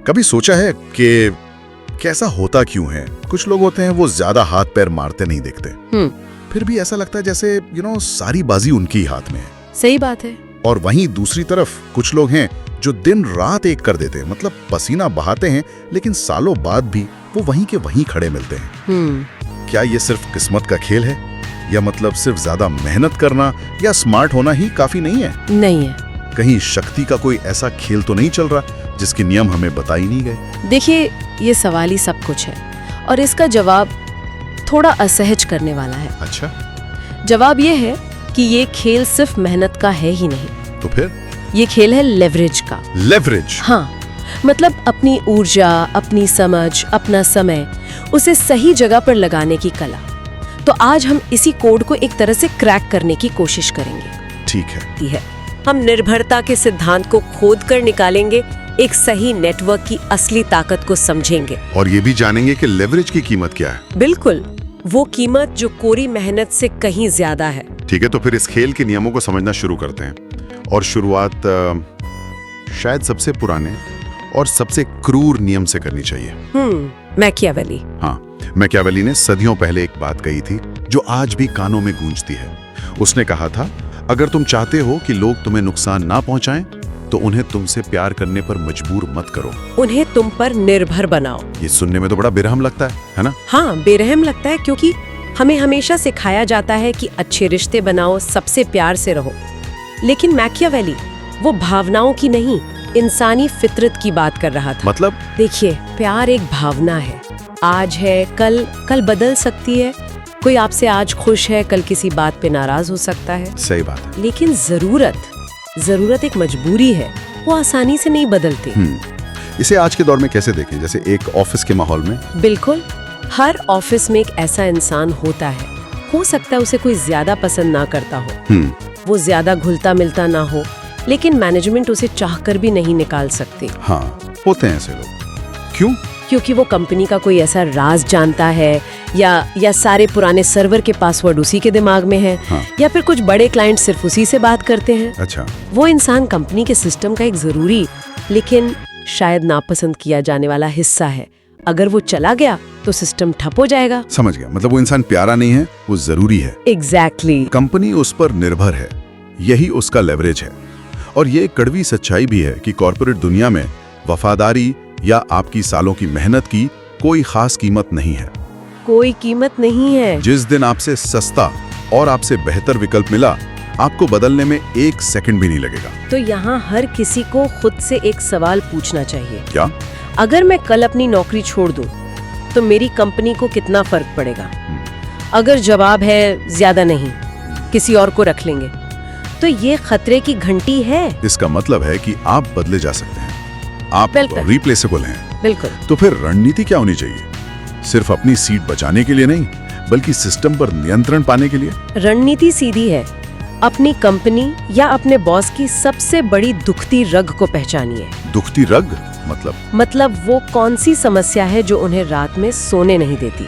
कभी सोचा है कि कैसा होता क्यों है? कुछ लोग होते हैं वो ज्यादा हाथ पैर मारते नहीं देखते, फिर भी ऐसा लगता है जैसे सारी बाजी उनकी ही हाथ में है। सही बात है। और वहीं दूसरी तरफ कुछ लोग हैं जो दिन रात एक कर देते हैं, मतलब पसीना बहाते हैं, लेकिन सालों बाद भी वो वहीं के वहीं खड़े मिलते हैं। क्या ये सिर्फ किस्मत का खेल है, या मतलब सिर्फ ज्यादा मेहनत करना या स्मार्ट होना ही काफी नहीं है? नहीं है। कहीं शक्ति का कोई ऐसा खेल तो नहीं चल रहा जिसके नियम हमें बता ही नहीं गए? देखिए, ये सवाल ही सब कुछ है और इसका जवाब थोड़ा असहज करने वाला है। अच्छा, जवाब ये है कि ये खेल सिर्फ मेहनत का है ही नहीं। तो फिर? ये खेल है लेवरेज का। लेवरेज? हाँ, मतलब अपनी ऊर्जा, अपनी समझ, अपना समय, उसे सही जगह पर लगाने की कला। तो आज हम इसी कोड को एक तरह से क्रैक करने की कोशिश करेंगे। ठीक है। हम निर्भरता के सिद्धांत को खोद कर निकालेंगे, एक सही नेटवर्क की असली ताकत को समझेंगे, और ये भी जानेंगे कि लेवरेज की कीमत क्या है। बिल्कुल, वो कीमत जो कोरी मेहनत से कहीं ज्यादा है। ठीक है, तो फिर इस खेल के नियमों को समझना शुरू करते हैं। और शुरुआत शायद सबसे पुराने और सबसे क्रूर नियम से करनी चाहिए। मैकियावेली। हाँ, मैकियावेली ने सदियों पहले एक बात कही थी जो आज भी कानों में गूंजती है। उसने कहा था, अगर तुम चाहते हो कि लोग तुम्हें नुकसान ना पहुंचाएं, तो उन्हें तुमसे प्यार करने पर मजबूर मत करो, उन्हें तुम पर निर्भर बनाओ। ये सुनने में तो बड़ा बेरहम लगता है ना? हाँ, बेरहम लगता है, क्योंकि हमें हमेशा सिखाया जाता है कि अच्छे रिश्ते बनाओ, सबसे प्यार से रहो। लेकिन मैकियावेली वो भावनाओं की नहीं, इंसानी फितरत की बात कर रहा था। मतलब? देखिए, प्यार एक भावना है, आज है, कल बदल सकती है। कोई आपसे आज खुश है, कल किसी बात पे नाराज हो सकता है। सही बात है। लेकिन जरूरत एक मजबूरी है, वो आसानी से नहीं बदलती। इसे आज के दौर में कैसे देखें? जैसे एक ऑफिस के माहौल में? बिल्कुल, हर ऑफिस में एक ऐसा इंसान होता है, हो सकता है उसे कोई ज्यादा पसंद ना करता हो, वो ज्यादा घुलता मिलता ना हो, लेकिन मैनेजमेंट उसे चाहकर भी नहीं निकाल सकती। हाँ, होते हैं ऐसे लोग। क्यों? क्योंकि वो कंपनी का कोई ऐसा राज जानता है, या सारे पुराने सर्वर के पासवर्ड उसी के दिमाग में है। हाँ। या फिर कुछ बड़े क्लाइंट सिर्फ उसी से बात करते हैं। अच्छा। वो इंसान कंपनी के सिस्टम का एक जरूरी लेकिन शायद नापसंद किया जाने वाला हिस्सा है। अगर वो चला गया तो सिस्टम ठप हो जाएगा। समझ गया, मतलब वो इंसान प्यारा नहीं है, वो जरूरी है। एग्जैक्टली। कंपनी उस पर निर्भर है, यही उसका लेवरेज है। और ये कड़वी सच्चाई भी है कि कॉर्पोरेट दुनिया में वफादारी या आपकी सालों की मेहनत की कोई खास कीमत नहीं है। कोई कीमत नहीं है। जिस दिन आपसे सस्ता और आपसे बेहतर विकल्प मिला, आपको बदलने में 1 सेकंड भी नहीं लगेगा। तो यहाँ हर किसी को खुद से एक सवाल पूछना चाहिए। क्या? अगर मैं कल अपनी नौकरी छोड़ दूं, तो मेरी कंपनी को कितना फर्क पड़ेगा? अगर जवाब है ज्यादा नहीं, किसी और को रख लेंगे, तो ये खतरे की घंटी है। इसका मतलब है कि आप बदले जा सकते हैं, आप रिप्लेसेबल हैं। बिल्कुल। तो फिर रणनीति क्या होनी चाहिए? सिर्फ अपनी सीट बचाने के लिए नहीं, बल्कि सिस्टम पर नियंत्रण पाने के लिए। रणनीति सीधी है, अपनी कंपनी या अपने बॉस की सबसे बड़ी दुखती रग को पहचानिए। दुखती रग? मतलब वो कौन सी समस्या है जो उन्हें रात में सोने नहीं देती,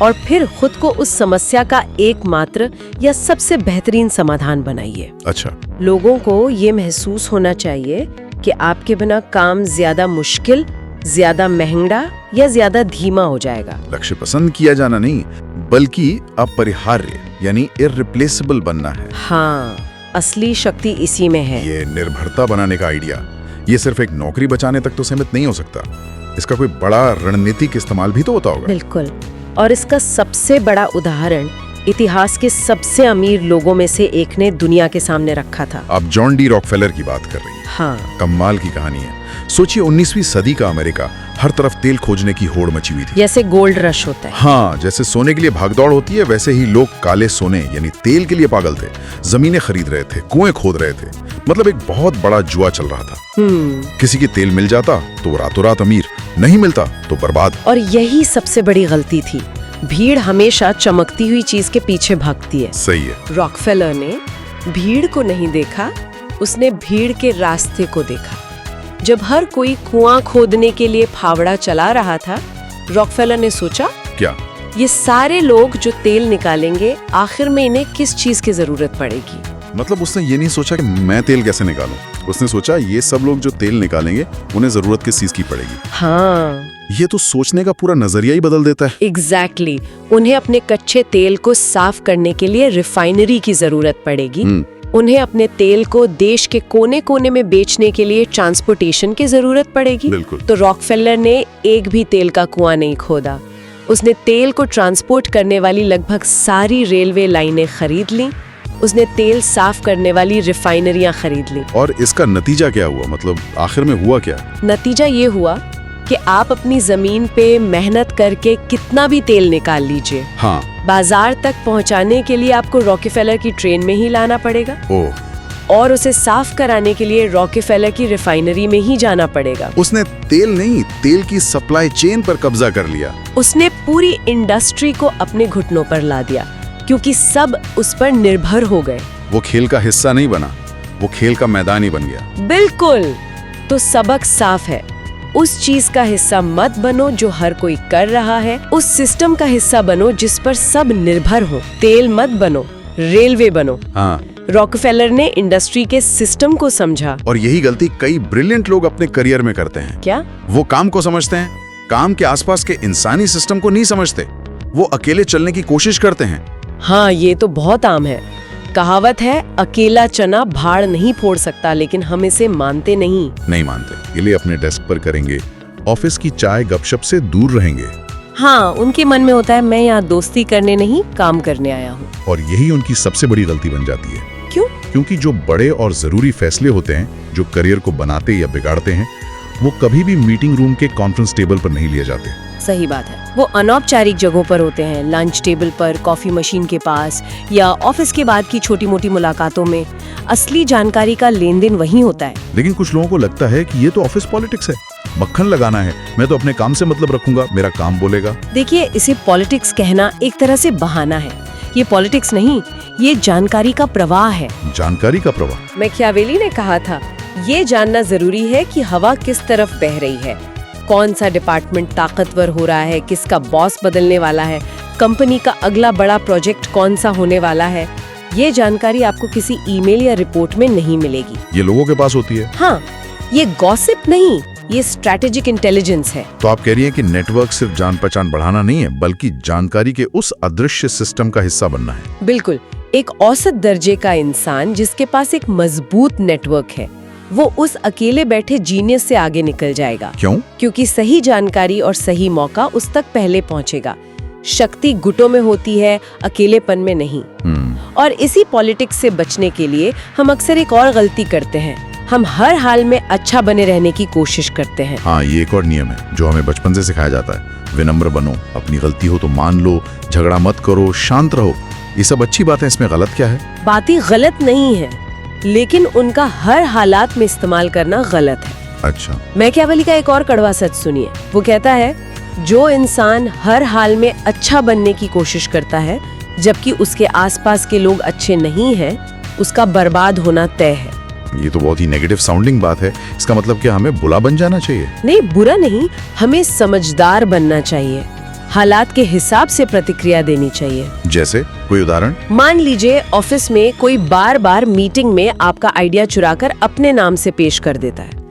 और फिर खुद को उस समस्या का एकमात्र या सबसे बेहतरीन समाधान बनाइए। अच्छा। लोगों को ये महसूस होना चाहिए कि आपके बिना काम ज्यादा मुश्किल, ज्यादा महंगा या ज्यादा धीमा हो जाएगा। लक्ष्य पसंद किया जाना नहीं, बल्कि अपरिहार्य यानी इररिप्लेसेबल बनना है। हाँ, असली शक्ति इसी में है। ये निर्भरता बनाने का आइडिया, ये सिर्फ एक नौकरी बचाने तक तो सीमित नहीं हो सकता। इसका कोई बड़ा रणनीतिक इस्तेमाल भी तो होता होगा। बिल्कुल, और इसका सबसे बड़ा उदाहरण इतिहास के सबसे अमीर लोगों में से एक ने दुनिया के सामने रखा था। आप जॉन डी रॉकफेलर की बात कर रही हैं। हाँ। कमाल की कहानी है। सोचिए, 19वीं सदी का अमेरिका, हर तरफ तेल खोजने की होड़ मची हुई थी। जैसे गोल्ड रश होता है। हाँ, जैसे सोने के लिए भागदौड़ होती है, वैसे ही लोग काले सोने यानी तेल के लिए पागल थे। जमीनें खरीद रहे थे, कुएं खोद रहे थे, मतलब एक बहुत बड़ा जुआ चल रहा था। किसी के तेल मिल जाता तो वो रातों रात अमीर, नहीं मिलता तो बर्बाद। और यही सबसे बड़ी गलती थी। भीड़ हमेशा चमकती हुई चीज के पीछे भागती है। सही है। रॉकफेलर ने भीड़ को नहीं देखा, उसने भीड़ के रास्ते को देखा। जब हर कोई कुआं खोदने के लिए फावड़ा चला रहा था, रॉकफेलर ने सोचा, क्या? ये सारे लोग जो तेल निकालेंगे, आखिर में इन्हें किस चीज की जरूरत पड़ेगी? मतलब उसने ये नहीं सोचा कि मैं तेल कैसे निकालूं, उसने सोचा ये सब लोग जो तेल निकालेंगे उन्हें जरूरत किस चीज की पड़ेगी। हाँ, ये तो सोचने का पूरा नजरिया ही बदल देता है। एग्जैक्टली उन्हें अपने कच्चे तेल को साफ करने के लिए रिफाइनरी की जरूरत पड़ेगी। उन्हें अपने तेल को देश के कोने कोने में बेचने के लिए ट्रांसपोर्टेशन की जरूरत पड़ेगी। बिल्कुल। तो रॉकफेलर ने एक भी तेल का कुआं नहीं खोदा। उसने तेल को ट्रांसपोर्ट करने वाली लगभग सारी रेलवे लाइनें खरीद लीं। उसने तेल साफ करने वाली रिफाइनरियां खरीद लीं। और इसका नतीजा क्या हुआ, मतलब आखिर में हुआ क्या? नतीजा ये हुआ कि आप अपनी जमीन पे मेहनत करके कितना भी तेल निकाल लीजिए, हाँ, बाजार तक पहुंचाने के लिए आपको रॉकफेलर की ट्रेन में ही लाना पड़ेगा। और उसे साफ कराने के लिए रॉकफेलर की रिफाइनरी में ही जाना पड़ेगा। उसने तेल नहीं, तेल की सप्लाई चेन पर कब्जा कर लिया। उसने पूरी इंडस्ट्री को अपने घुटनों पर ला दिया, क्योंकि सब उस पर निर्भर हो गए। वो खेल का हिस्सा नहीं बना, वो खेल का मैदान ही बन गया। बिल्कुल। तो सबक साफ है, उस चीज का हिस्सा मत बनो जो हर कोई कर रहा है, उस सिस्टम का हिस्सा बनो जिस पर सब निर्भर हो। तेल मत बनो, रेलवे बनो। हाँ। रॉकफेलर ने इंडस्ट्री के सिस्टम को समझा। और यही गलती कई ब्रिलियंट लोग अपने करियर में करते हैं। क्या? वो काम को समझते हैं, काम के आसपास के इंसानी सिस्टम को नहीं समझते। वो अकेले चलने की कोशिश करते हैं। हाँ, ये तो बहुत आम है। कहावत है, अकेला चना भाड़ नहीं फोड़ सकता, लेकिन हम इसे मानते नहीं मानते। ये लिए अपने डेस्क पर करेंगे, ऑफिस की चाय गपशप से दूर रहेंगे। हाँ, उनके मन में होता है मैं यहाँ दोस्ती करने नहीं, काम करने आया हूँ। और यही उनकी सबसे बड़ी गलती बन जाती है। क्यों? क्योंकि जो बड़े और जरूरी फैसले होते हैं, जो करियर को बनाते या बिगाड़ते हैं, वो कभी भी मीटिंग रूम के कॉन्फ्रेंस टेबल पर नहीं लिए जाते। सही बात है। वो अनौपचारिक जगहों पर होते हैं, लंच टेबल पर, कॉफी मशीन के पास या ऑफिस के बाद की छोटी मोटी मुलाकातों में। असली जानकारी का लेन देन वहीं होता है। लेकिन कुछ लोगों को लगता है कि ये तो ऑफिस पॉलिटिक्स है, मक्खन लगाना है, मैं तो अपने काम से मतलब रखूंगा, मेरा काम बोलेगा। देखिए, इसे पॉलिटिक्स कहना एक तरह से बहाना है। ये पॉलिटिक्स नहीं, ये जानकारी का प्रवाह है। जानकारी का प्रवाह? मैकियावेली ने कहा था, ये जानना जरूरी है कि हवा किस तरफ बह रही है, कौन सा डिपार्टमेंट ताकतवर हो रहा है, किसका बॉस बदलने वाला है, कंपनी का अगला बड़ा प्रोजेक्ट कौन सा होने वाला है। ये जानकारी आपको किसी ईमेल या रिपोर्ट में नहीं मिलेगी। ये लोगों के पास होती है। हाँ, ये गॉसिप नहीं, ये स्ट्रैटेजिक इंटेलिजेंस है। तो आप कह रही हैं कि नेटवर्क सिर्फ जान पहचान बढ़ाना नहीं है, बल्कि जानकारी के उस अदृश्य सिस्टम का हिस्सा बनना है। बिल्कुल। एक औसत दर्जे का इंसान जिसके पास एक मजबूत नेटवर्क है, वो उस अकेले बैठे जीनियस से आगे निकल जाएगा। क्यों? क्योंकि सही जानकारी और सही मौका उस तक पहले पहुंचेगा। शक्ति गुटों में होती है, अकेलेपन में नहीं। और इसी पॉलिटिक्स से बचने के लिए हम अक्सर एक और गलती करते हैं, हम हर हाल में अच्छा बने रहने की कोशिश करते हैं। हाँ, ये एक और नियम है जो हमें बचपन से सिखाया जाता है। विनम्र बनो, अपनी गलती हो तो मान लो, झगड़ा मत करो, शांत रहो। ये सब अच्छी बात है, इसमें गलत क्या है? बातें गलत नहीं है, लेकिन उनका हर हालात में इस्तेमाल करना गलत है। अच्छा। मैकियावेली का एक और कड़वा सच सुनिए। वो कहता है, जो इंसान हर हाल में अच्छा बनने की कोशिश करता है जबकि उसके आसपास के लोग अच्छे नहीं हैं, उसका बर्बाद होना तय है। ये तो बहुत ही नेगेटिव साउंडिंग बात है। इसका मतलब क्या हमें बुरा बन जाना चाहिए? नहीं, बुरा नहीं, हमें समझदार बनना चाहिए। हालात के हिसाब से प्रतिक्रिया देनी चाहिए। जैसे कोई उदाहरण? मान लीजिए ऑफिस में कोई बार बार मीटिंग में आपका आइडिया चुराकर अपने नाम से पेश कर देता है।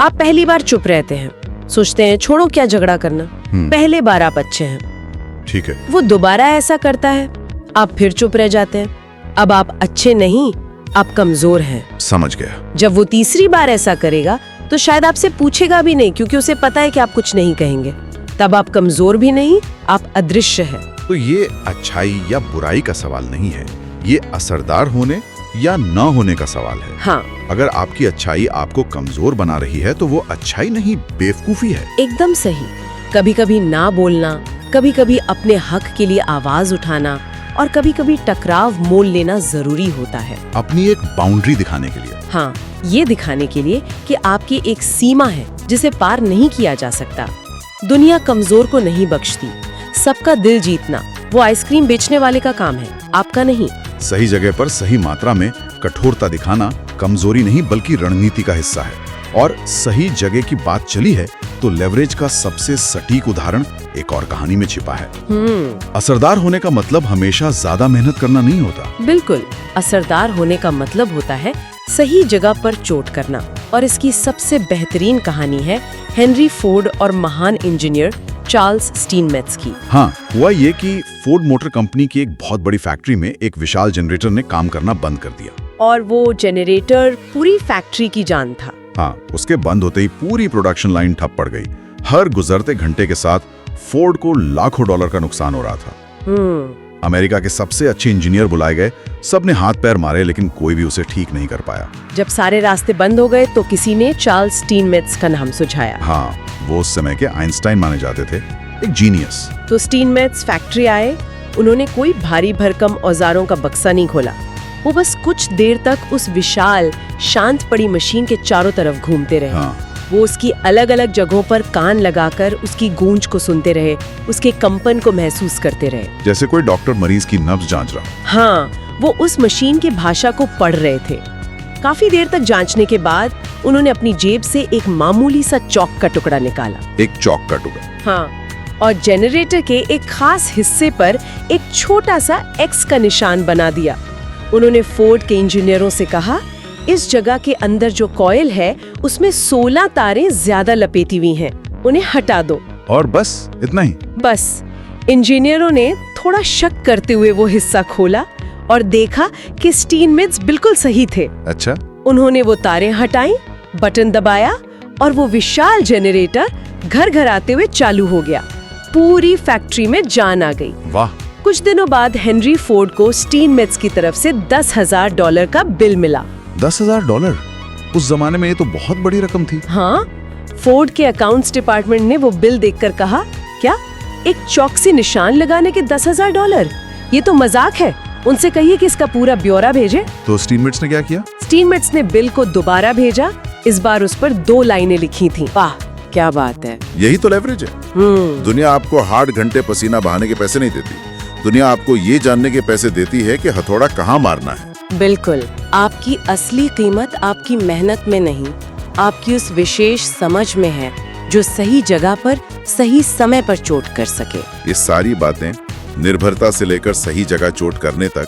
आप पहली बार चुप रहते हैं, सोचते हैं छोड़ो क्या झगड़ा करना, पहले बार आप अच्छे हैं। ठीक है। वो दोबारा ऐसा करता है, आप फिर चुप रह जाते हैं। अब आप अच्छे नहीं, आप कमजोर हैं। समझ गया। जब वो तीसरी बार ऐसा करेगा तो शायद आपसे पूछेगा भी नहीं, क्योंकि उसे पता है कि आप कुछ नहीं कहेंगे। तब आप कमजोर भी नहीं, आप अदृश्य हैं। तो ये अच्छाई या बुराई का सवाल नहीं है, ये असरदार होने या न होने का सवाल है। हाँ। अगर आपकी अच्छाई आपको कमजोर बना रही है तो वो अच्छाई नहीं, बेवकूफी है। एकदम सही। कभी कभी ना बोलना, कभी कभी अपने हक के लिए आवाज उठाना और कभी कभी टकराव मोल लेना जरूरी होता है। अपनी एक बाउंड्री दिखाने के लिए। हाँ, ये दिखाने के लिए कि आपकी एक सीमा है जिसे पार नहीं किया जा सकता। दुनिया कमजोर को नहीं बख्शती। सबका दिल जीतना वो आइसक्रीम बेचने वाले का काम है, आपका नहीं। सही जगह पर सही मात्रा में कठोरता दिखाना कमजोरी नहीं बल्कि रणनीति का हिस्सा है। और सही जगह की बात चली है तो लेवरेज का सबसे सटीक उदाहरण एक और कहानी में छिपा है। असरदार होने का मतलब हमेशा ज्यादा मेहनत करना नहीं होता। बिल्कुल, असरदार होने का मतलब होता है सही जगह पर चोट करना। और इसकी सबसे बेहतरीन कहानी है हेनरी फोर्ड और महान इंजीनियर चार्ल्स स्टीनमेट्ज की। हाँ, हुआ ये कि फोर्ड मोटर कंपनी की एक बहुत बड़ी फैक्ट्री में एक विशाल जनरेटर ने काम करना बंद कर दिया। और वो जनरेटर पूरी फैक्ट्री की जान था। हाँ, उसके बंद होते ही पूरी प्रोडक्शन लाइन ठप पड़ गई। हर गुजरते घंटे के साथ फोर्ड को लाखों डॉलर का नुकसान हो रहा था। अमेरिका के सबसे अच्छे इंजीनियर बुलाए गए, सबने हाथ पैर मारे लेकिन कोई भी उसे ठीक नहीं कर पाया। जब सारे रास्ते बंद हो गए तो किसी ने चार्ल्स स्टीनमेट्ज का नाम सुझाया। हाँ, वो उस समय के आइंस्टाइन माने जाते थे, एक जीनियस। तो स्टीनमेट्ज फैक्ट्री आए। उन्होंने कोई भारी भरकम औजारों का बक्सा नहीं खोला। वो बस कुछ देर तक उस विशाल शांत पड़ी मशीन के चारों तरफ घूमते रहे। हाँ। वो उसकी अलग अलग जगहों पर कान लगाकर उसकी गूंज को सुनते रहे, उसके कंपन को महसूस करते रहे, जैसे कोई डॉक्टर मरीज की नब्ज जांच रहा। हाँ, वो उस मशीन की भाषा को पढ़ रहे थे। काफी देर तक जांचने के बाद उन्होंने अपनी जेब से एक मामूली सा चौक का टुकड़ा निकाला। एक चौक का टुकड़ा? हाँ, और जनरेटर के एक खास हिस्से पर एक छोटा सा एक्स का निशान बना दिया। उन्होंने फोर्ड के इंजीनियरों से कहा, इस जगह के अंदर जो कॉइल है उसमें 16 तारें ज्यादा लपेटी हुई हैं, उन्हें हटा दो। और बस इतना ही? बस। इंजीनियरों ने थोड़ा शक करते हुए वो हिस्सा खोला और देखा कि स्टीनमेट्ज बिल्कुल सही थे। अच्छा। उन्होंने वो तारें हटाई, बटन दबाया और वो विशाल जनरेटर घर घर आते हुए चालू हो गया। पूरी फैक्ट्री में जान आ गई। वाह। कुछ दिनों बाद हेनरी फोर्ड को स्टीनमेट्ज की तरफ से $10,000 का बिल मिला। $10,000? उस जमाने में ये तो बहुत बड़ी रकम थी। हाँ, फोर्ड के अकाउंट्स डिपार्टमेंट ने वो बिल देखकर कहा, क्या एक चौकसी निशान लगाने के $10,000? ये तो मजाक है। उनसे कहिए कि इसका पूरा ब्यौरा भेजे। तो स्टीनमेट्ज ने क्या किया? स्टीनमेट्ज ने बिल को दोबारा भेजा। इस बार उस पर 2 लाइनें लिखी थी। वाह, क्या बात है। यही तो लेवरेज है। दुनिया आपको 8 घंटे पसीना बहाने के पैसे नहीं देती, दुनिया आपको ये जानने के पैसे देती है कि हथौड़ा कहाँ मारना है। बिल्कुल। आपकी असली कीमत आपकी मेहनत में नहीं, आपकी उस विशेष समझ में है जो सही जगह पर सही समय पर चोट कर सके। ये सारी बातें निर्भरता से लेकर सही जगह चोट करने तक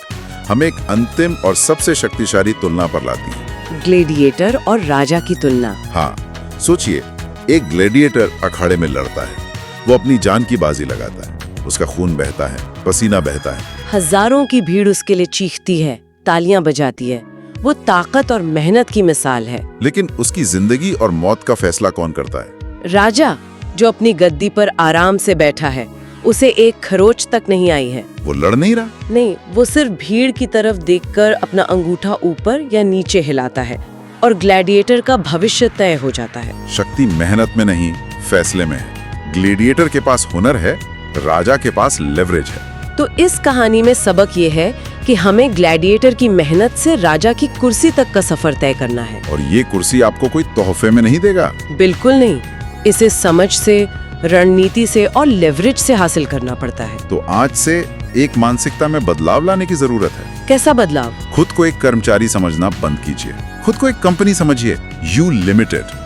हमें एक अंतिम और सबसे शक्तिशाली तुलना पर लाती है। ग्लेडिएटर और राजा की तुलना। हाँ, सोचिए, एक ग्लेडिएटर अखाड़े में लड़ता है। वो अपनी जान की बाजी लगाता है, उसका खून बहता है, पसीना बहता है, हजारों की भीड़ उसके लिए चीखती है, तालियां बजाती है। वो ताकत और मेहनत की मिसाल है। लेकिन उसकी जिंदगी और मौत का फैसला कौन करता है? राजा, जो अपनी गद्दी पर आराम से बैठा है, उसे एक खरोच तक नहीं आई है। वो लड़ नहीं रहा? नहीं, वो सिर्फ भीड़ की तरफ देखकर अपना अंगूठा ऊपर या नीचे हिलाता है और ग्लैडिएटर का भविष्य तय हो जाता है। शक्ति मेहनत में नहीं, फैसले में है। ग्लेडिएटर के पास हुनर है, राजा के पास लेवरेज है। तो इस कहानी में सबक ये है कि हमें ग्लैडिएटर की मेहनत से राजा की कुर्सी तक का सफर तय करना है। और ये कुर्सी आपको कोई तोहफे में नहीं देगा। बिल्कुल नहीं, इसे समझ से, रणनीति से और लेवरेज से हासिल करना पड़ता है। तो आज से एक मानसिकता में बदलाव लाने की जरूरत है। कैसा बदलाव? खुद को एक कर्मचारी समझना बंद कीजिए, खुद को एक कंपनी समझिए। You limited.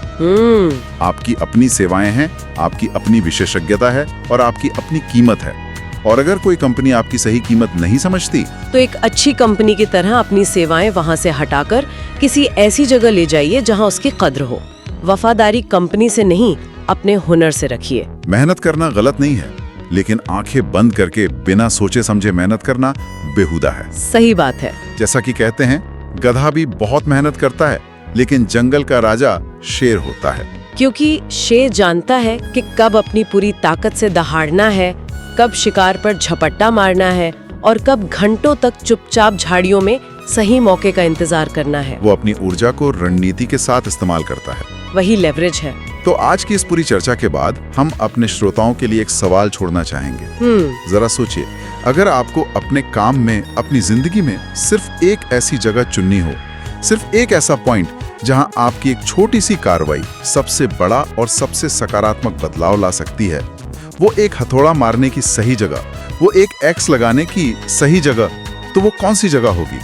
आपकी अपनी सेवाएं हैं, आपकी अपनी विशेषज्ञता है और आपकी अपनी कीमत है। और अगर कोई कंपनी आपकी सही कीमत नहीं समझती, तो एक अच्छी कंपनी की तरह अपनी सेवाएं वहां से हटाकर किसी ऐसी जगह ले जाइए जहां उसकी कद्र हो। वफादारी कंपनी से नहीं, अपने हुनर से रखिए। मेहनत करना गलत नहीं है, लेकिन आंखें बंद करके बिना सोचे समझे मेहनत करना बेहुदा है। सही बात है। जैसा कि कहते हैं, गधा भी बहुत मेहनत करता है, लेकिन जंगल का राजा शेर होता है। क्योंकि शेर जानता है कि कब अपनी पूरी ताकत से दहाड़ना है, कब शिकार पर झपट्टा मारना है और कब घंटों तक चुपचाप झाड़ियों में सही मौके का इंतजार करना है। वो अपनी ऊर्जा को रणनीति के साथ इस्तेमाल करता है। वही लेवरेज है। तो आज की इस पूरी चर्चा के बाद हम अपने श्रोताओं के लिए एक सवाल छोड़ना चाहेंगे। जरा सोचिए, अगर आपको अपने काम में, अपनी जिंदगी में सिर्फ एक ऐसी जगह चुननी हो, सिर्फ एक ऐसा पॉइंट जहां आपकी एक छोटी सी कार्रवाई सबसे बड़ा और सबसे सकारात्मक बदलाव ला सकती है, वो एक हथौड़ा मारने की सही जगह, वो एक एक्स लगाने की सही जगह, तो वो कौन सी जगह होगी?